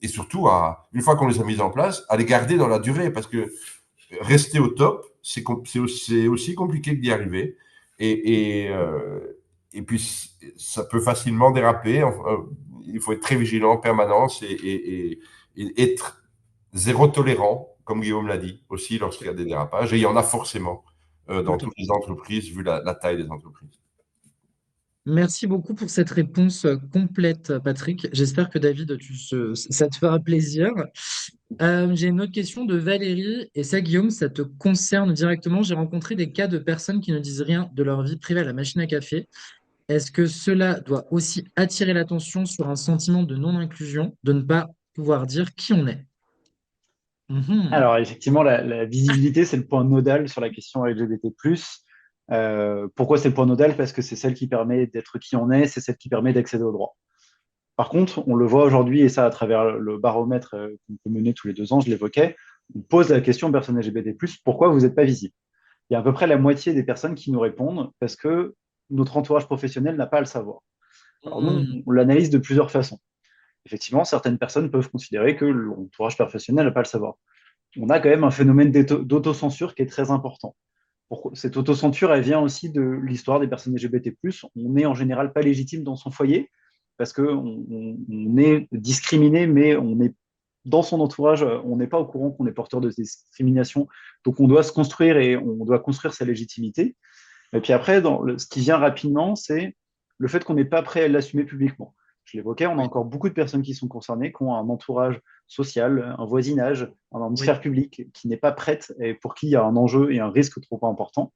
et surtout, une fois qu'on les a mises en place, à les garder dans la durée, parce que rester au top, c'est aussi compliqué que d'y arriver. Et puis, ça peut facilement déraper. Il faut être très vigilant en permanence et être zéro tolérant, comme Guillaume l'a dit, aussi lorsqu'il y a des dérapages. Et il y en a forcément Tout dans à toutes fait. les entreprises, vu la taille des entreprises. Merci beaucoup pour cette réponse complète, Patrick. J'espère que David, ça te fera plaisir. J'ai une autre question de Valérie, et ça, Guillaume, ça te concerne directement. J'ai rencontré des cas de personnes qui ne disent rien de leur vie privée à la machine à café. Est-ce que cela doit aussi attirer l'attention sur un sentiment de non-inclusion, de ne pas pouvoir dire qui on est? Mhm. Alors, effectivement, la visibilité, c'est le point nodal sur la question LGBT+. Pourquoi c'est le point nodal? Parce que c'est celle qui permet d'être qui on est, c'est celle qui permet d'accéder aux droits. Par contre, on le voit aujourd'hui, et ça à travers le baromètre qu'on peut mener tous les 2 ans, je l'évoquais, on pose la question aux personnes LGBT+, pourquoi vous n'êtes pas visible? Il y a à peu près la moitié des personnes qui nous répondent parce que notre entourage professionnel n'a pas à le savoir. Alors nous, Mhm. on l'analyse de plusieurs façons. Effectivement, certaines personnes peuvent considérer que l'entourage professionnel n'a pas à le savoir. On a quand même un phénomène d'autocensure qui est très important. Cette autocensure, elle vient aussi de l'histoire des personnes LGBT+. On n'est en général pas légitime dans son foyer parce qu'on est discriminé, mais on est dans son entourage, on n'est pas au courant qu'on est porteur de discrimination. Donc on doit se construire et on doit construire sa légitimité. Et puis après, ce qui vient rapidement, c'est le fait qu'on n'est pas prêt à l'assumer publiquement. Je l'évoquais, on a Oui, encore beaucoup de personnes qui sont concernées, qui ont un entourage social, un voisinage, une oui. sphère publique qui n'est pas prête et pour qui il y a un enjeu et un risque trop important.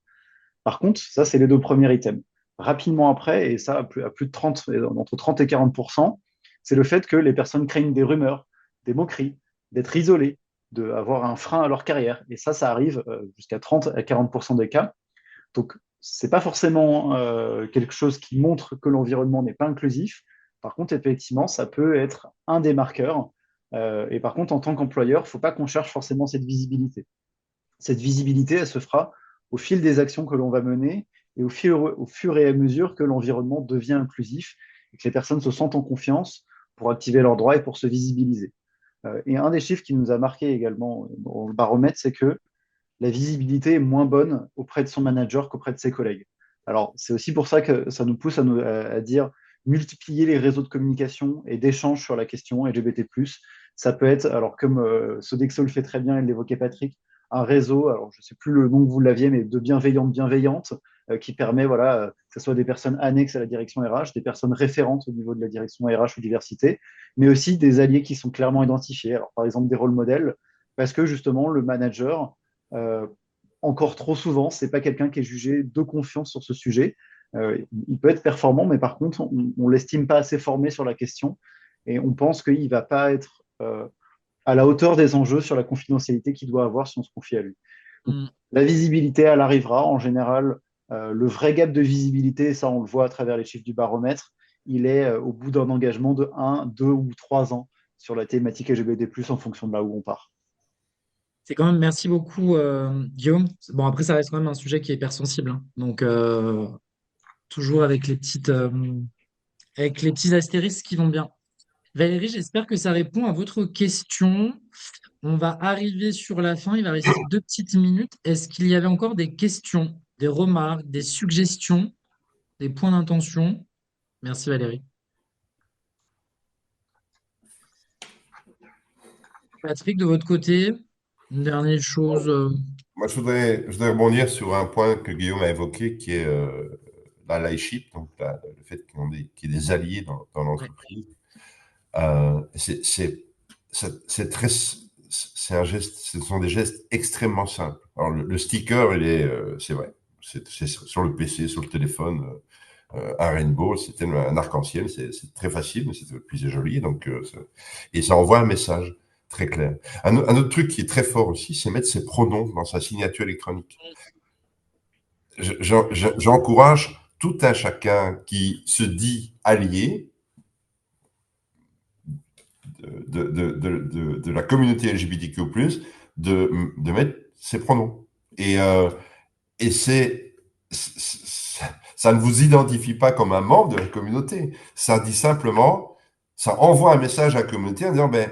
Par contre, ça, c'est les 2 premiers items. Rapidement après, et ça à plus de 30, entre 30 et 40%, c'est le fait que les personnes craignent des rumeurs, des moqueries, d'être isolées, d'avoir un frein à leur carrière. Et ça arrive jusqu'à 30 à 40% des cas. Donc, ce n'est pas forcément quelque chose qui montre que l'environnement n'est pas inclusif. Par contre, effectivement, ça peut être un des marqueurs. Et par contre, en tant qu'employeur, il ne faut pas qu'on cherche forcément cette visibilité. Cette visibilité, elle se fera au fil des actions que l'on va mener et au fur et à mesure que l'environnement devient inclusif et que les personnes se sentent en confiance pour activer leurs droits et pour se visibiliser. Et un des chiffres qui nous a marqué également dans le baromètre, c'est que la visibilité est moins bonne auprès de son manager qu'auprès de ses collègues. Alors, c'est aussi pour ça que ça nous pousse à dire multiplier les réseaux de communication et d'échange sur la question LGBT+. Ça peut être, alors comme Sodexo le fait très bien, et l'évoquait Patrick, un réseau, alors je ne sais plus le nom que vous l'aviez, mais de bienveillantes, qui permet, voilà, que ce soit des personnes annexes à la direction RH, des personnes référentes au niveau de la direction RH ou diversité, mais aussi des alliés qui sont clairement identifiés. Alors, par exemple, des rôles modèles, parce que justement, le manager, euh, encore trop souvent, c'est pas quelqu'un qui est jugé de confiance sur ce sujet. Il peut être performant, mais par contre, on l'estime pas assez formé sur la question et on pense qu'il va pas être à la hauteur des enjeux sur la confidentialité qu'il doit avoir si on se confie à lui. Donc, Mm. la visibilité, elle arrivera. En général, le vrai gap de visibilité, et ça on le voit à travers les chiffres du baromètre, il est au bout d'un engagement de 1, 2 ou 3 ans sur la thématique LGBT+, en fonction de là où on part. C'est quand même, merci beaucoup, Guillaume. Bon, après, ça reste quand même un sujet qui est hyper sensible, hein. Donc, toujours avec les petits astérisques qui vont bien. Valérie, j'espère que ça répond à votre question. On va arriver sur la fin. Il va rester 2 petites minutes. Est-ce qu'il y avait encore des questions, des remarques, des suggestions? des points d'intention? Merci Valérie. Patrick, de votre côté, une dernière chose. Moi, je voudrais rebondir sur un point que Guillaume a évoqué, qui est l'allyship, donc le fait qu'il y ait des alliés dans Ouais. l'entreprise. C'est très, c'est un geste, ce sont des gestes extrêmement simples. Alors, le sticker, c'est vrai, c'est sur le PC, sur le téléphone, un rainbow, c'est tellement un arc-en-ciel, c'est très facile, mais c'est joli, donc, et ça envoie un message très clair. Un autre truc qui est très fort aussi, c'est mettre ses pronoms dans sa signature électronique. J'encourage tout un chacun qui se dit allié de la communauté LGBTQ+, de mettre ses pronoms. Et ça ne vous identifie pas comme un membre de la communauté. Ça dit simplement, ça envoie un message à la communauté en disant, ben,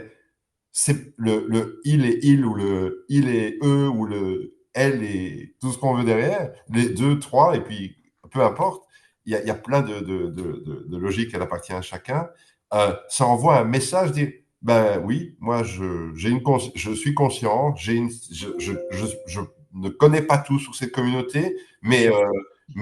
c'est le il et il, ou le il et eux, ou le elle et tout ce qu'on veut derrière, les deux, trois, et puis peu importe, il y a plein de logiques, elle appartient à chacun. Ça envoie un message, dire, ben oui, moi je suis conscient, je ne connais pas tout sur cette communauté, mais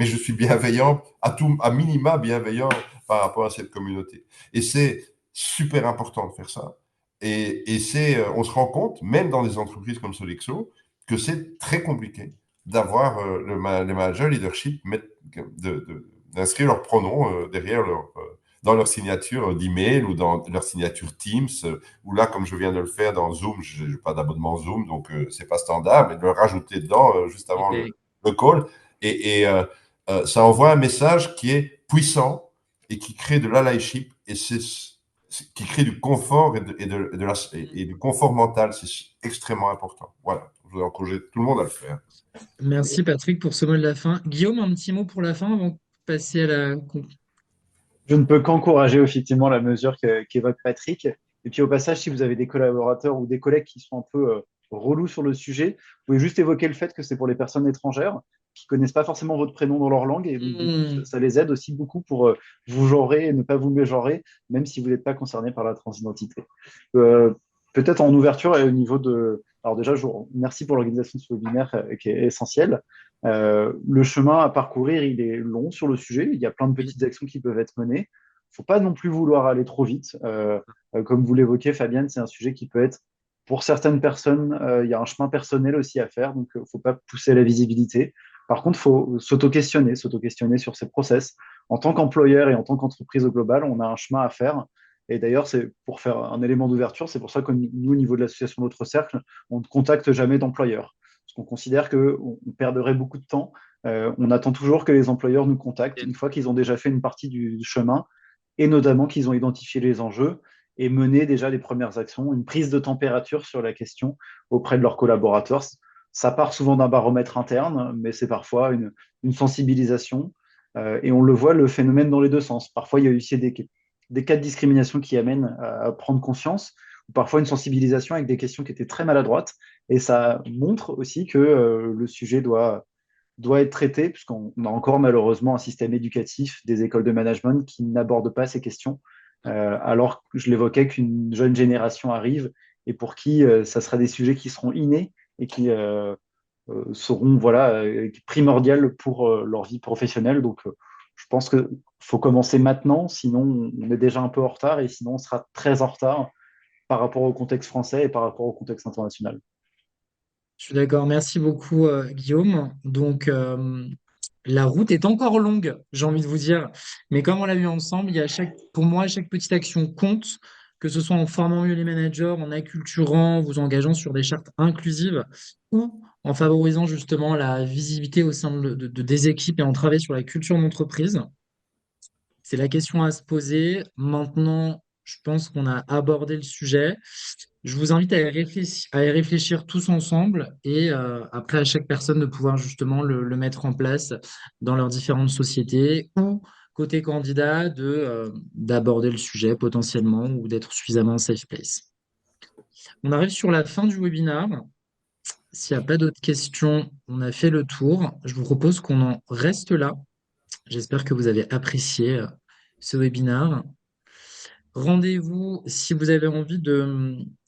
je suis bienveillant, à minima bienveillant par rapport à cette communauté. Et c'est super important de faire ça. On se rend compte, même dans des entreprises comme Sodexo, que c'est très compliqué d'avoir les managers leadership d'inscrire leurs pronoms dans leur signature d'email ou dans leur signature Teams, ou là, comme je viens de le faire dans Zoom, je n'ai pas d'abonnement Zoom, donc c'est pas standard, mais de le rajouter dedans juste avant Et le call. Ça envoie un message qui est puissant et qui crée de l'allyship, et qui crée du confort et du confort mental. C'est extrêmement important. Voilà. Je vous encourage tout le monde à le faire. merci Patrick pour ce mot de la fin. Guillaume, un petit mot pour la fin avant de passer à la conclusion. Je ne peux qu'encourager effectivement la mesure qu'évoque Patrick. Et puis au passage, si vous avez des collaborateurs ou des collègues qui sont un peu relous sur le sujet, vous pouvez juste évoquer le fait que c'est pour les personnes étrangères qui connaissent pas forcément votre prénom dans leur langue. Et donc, du coup, ça les aide aussi beaucoup pour vous genrer et ne pas vous mégenrer, même si vous n'êtes pas concerné par la transidentité. Euh, Peut-être en ouverture et au niveau de... Alors déjà, je vous remercie pour l'organisation de ce webinaire qui est essentiel. Le chemin à parcourir, il est long sur le sujet. Il y a plein de Oui, petites actions qui peuvent être menées. Il ne faut pas non plus vouloir aller trop vite. Comme vous l'évoquez, Fabienne, c'est un sujet qui peut être, pour certaines personnes, il y a un chemin personnel aussi à faire, donc il ne faut pas pousser à la visibilité. Par contre, il faut s'auto-questionner sur ses process. En tant qu'employeur et en tant qu'entreprise au global, on a un chemin à faire. Et d'ailleurs, c'est pour faire un élément d'ouverture, c'est pour ça que nous, au niveau de l'association Notre Cercle, on ne contacte jamais d'employeurs. Parce qu'on considère qu'on perdrait beaucoup de temps. On attend toujours que les employeurs nous contactent une fois qu'ils ont déjà fait une partie du chemin et notamment qu'ils ont identifié les enjeux et mené déjà les premières actions, une prise de température sur la question auprès de leurs collaborateurs. Ça part souvent d'un baromètre interne, mais c'est parfois une sensibilisation. Et on le voit, le phénomène dans les deux sens. Parfois, il y a aussi des cas de discrimination qui amènent à prendre conscience, ou parfois une sensibilisation avec des questions qui étaient très maladroites. Et ça montre aussi que le sujet doit être traité, puisqu'on a encore malheureusement un système éducatif des écoles de management qui n'aborde pas ces questions, alors que je l'évoquais qu'une jeune génération arrive et pour qui ça sera des sujets qui seront innés et qui seront voilà, primordiales pour leur vie professionnelle. Donc, je pense qu'il faut commencer maintenant, sinon on est déjà un peu en retard et sinon on sera très en retard par rapport au contexte français et par rapport au contexte international. je suis d'accord. Merci beaucoup, Guillaume. Donc, la route est encore longue, j'ai envie de vous dire. Mais comme on l'a vu ensemble, pour moi, chaque petite action compte, que ce soit en formant mieux les managers, en acculturant, vous engageant sur des chartes inclusives ou en favorisant justement la visibilité au sein des équipes et en travaillant sur la culture d'entreprise. C'est la question à se poser. Maintenant, je pense qu'on a abordé le sujet. Je vous invite à y réfléchir tous ensemble et après à chaque personne de pouvoir justement le mettre en place dans leurs différentes sociétés ou côté candidat d'aborder le sujet potentiellement ou d'être suffisamment safe place. On arrive sur la fin du webinaire. S'il n'y a pas d'autres questions, on a fait le tour. Je vous propose qu'on en reste là J'espère que vous avez apprécié ce webinaire. Rendez-vous si vous avez envie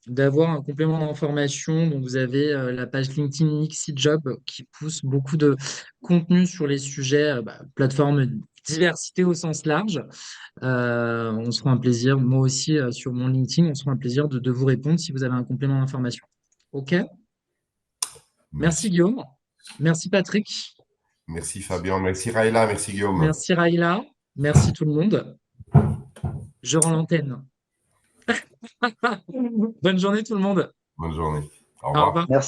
d'avoir un complément d'information. Donc, vous avez la page LinkedIn Mixijob qui pousse beaucoup de contenu sur les sujets plateforme diversité au sens large. On se fera un plaisir, moi aussi sur mon LinkedIn, on se fera un plaisir de vous répondre si vous avez un complément d'information. OK? Merci Merci. Guillaume. Merci Patrick. Merci Fabien, merci Raïla, merci Guillaume. Merci Raïla. Merci tout le monde. Je rends l'antenne. Bonne journée tout le monde. Bonne journée. Au Au revoir. revoir. Merci.